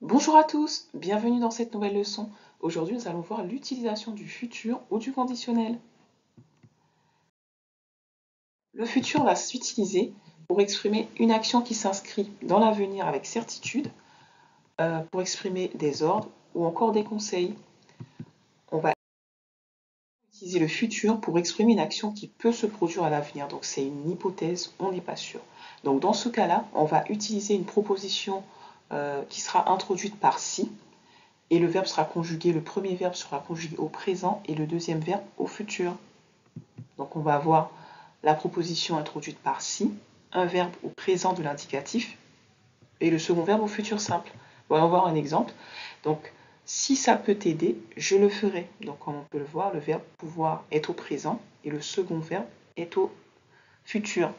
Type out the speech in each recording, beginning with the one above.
Bonjour à tous, bienvenue dans cette nouvelle leçon. Aujourd'hui, nous allons voir l'utilisation du futur ou du conditionnel. Le futur va s'utiliser pour exprimer une action qui s'inscrit dans l'avenir avec certitude, pour exprimer des ordres ou encore des conseils. On va utiliser le futur pour exprimer une action qui peut se produire à l'avenir. Donc c'est une hypothèse, on n'est pas sûr. Donc dans ce cas-là, on va utiliser une proposition qui sera introduite par si. Et le verbe sera conjugué, le premier verbe sera conjugué au présent et le deuxième verbe au futur. Donc on va avoir la proposition introduite par si, un verbe au présent de l'indicatif et le second verbe au futur simple. On va voir un exemple. Donc si ça peut t'aider, je le ferai. Donc comme on peut le voir, le verbe pouvoir est au présent et le second verbe est au futur.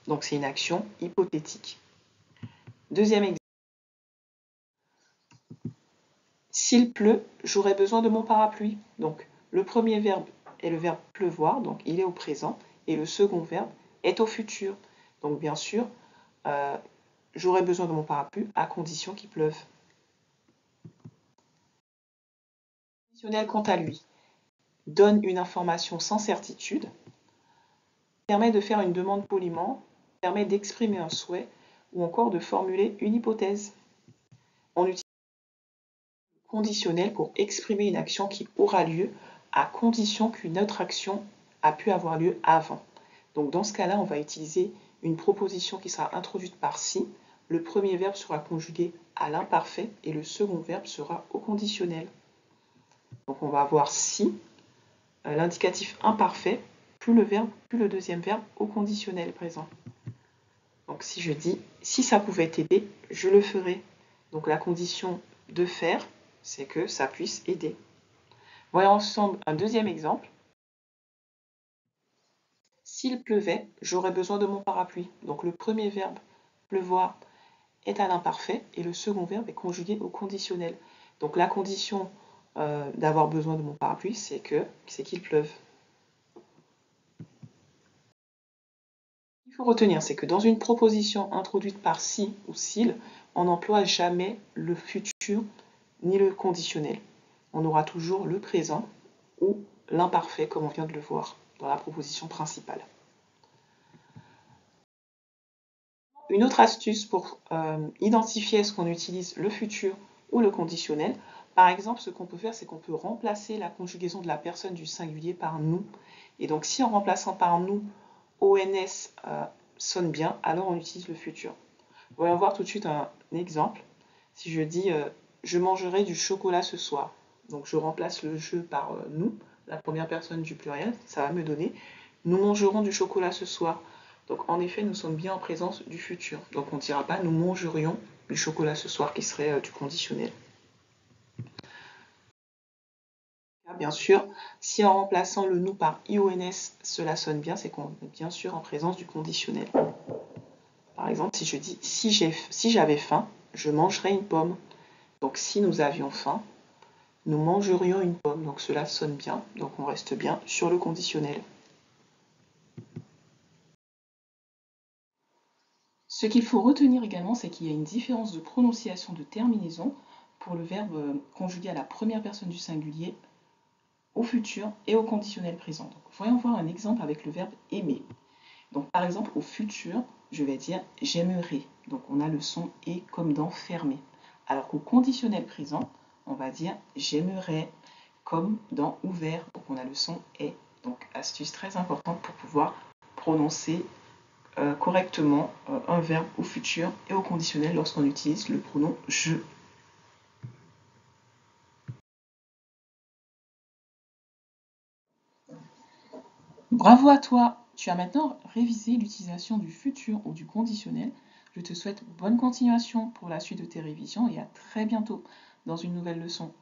Donc c'est une action hypothétique. Deuxième exemple. S'il pleut, j'aurai besoin de mon parapluie. Donc, le premier verbe est le verbe pleuvoir, donc il est au présent, et le second verbe est au futur. Donc, bien sûr, j'aurai besoin de mon parapluie à condition qu'il pleuve. Le conditionnel, quant à lui, donne une information sans certitude, permet de faire une demande poliment, permet d'exprimer un souhait ou encore de formuler une hypothèse. On utilise le conditionnel pour exprimer une action qui aura lieu à condition qu'une autre action a pu avoir lieu avant. Donc dans ce cas-là, on va utiliser une proposition qui sera introduite par si. Le premier verbe sera conjugué à l'imparfait et le second verbe sera au conditionnel. Donc on va avoir si, l'indicatif imparfait, plus le deuxième verbe au conditionnel présent. Donc si je dis si ça pouvait t'aider, je le ferai. Donc la condition de faire, c'est que ça puisse aider. Voyons ensemble un deuxième exemple. S'il pleuvait, j'aurais besoin de mon parapluie. Donc le premier verbe, pleuvoir, est à l'imparfait et le second verbe est conjugué au conditionnel. Donc la condition d'avoir besoin de mon parapluie, c'est qu'il pleuve. Ce qu'il faut retenir, c'est que dans une proposition introduite par si ou s'il, on n'emploie jamais le futur ni le conditionnel. On aura toujours le présent ou l'imparfait, comme on vient de le voir dans la proposition principale. Une autre astuce pour identifier est-ce qu'on utilise le futur ou le conditionnel, par exemple, ce qu'on peut faire, c'est qu'on peut remplacer la conjugaison de la personne du singulier par nous. Et donc, si en remplaçant par nous, ONS sonne bien, alors on utilise le futur. Voyons voir tout de suite un exemple. Si je dis je mangerai du chocolat ce soir, donc je remplace le je par nous, la première personne du pluriel, ça va me donner nous mangerons du chocolat ce soir. Donc en effet, nous sommes bien en présence du futur. Donc on ne dira pas nous mangerions du chocolat ce soir qui serait du conditionnel. Bien sûr, si en remplaçant le nous par IONS, cela sonne bien, c'est qu'on est bien sûr en présence du conditionnel. Par exemple, si je dis si j'avais faim, je mangerais une pomme. Donc si nous avions faim, nous mangerions une pomme. Donc cela sonne bien, donc on reste bien sur le conditionnel. Ce qu'il faut retenir également, c'est qu'il y a une différence de prononciation de terminaison pour le verbe conjugué à la première personne du singulier, au futur et au conditionnel présent. Donc, voyons voir un exemple avec le verbe aimer. Donc par exemple, au futur, je vais dire j'aimerais. Donc on a le son et comme dans fermer. Alors qu'au conditionnel présent, on va dire j'aimerais comme dans ouvert. Donc on a le son et. Donc astuce très importante pour pouvoir prononcer correctement un verbe au futur et au conditionnel lorsqu'on utilise le pronom je. Bravo à toi! Tu as maintenant révisé l'utilisation du futur ou du conditionnel. Je te souhaite bonne continuation pour la suite de tes révisions et à très bientôt dans une nouvelle leçon.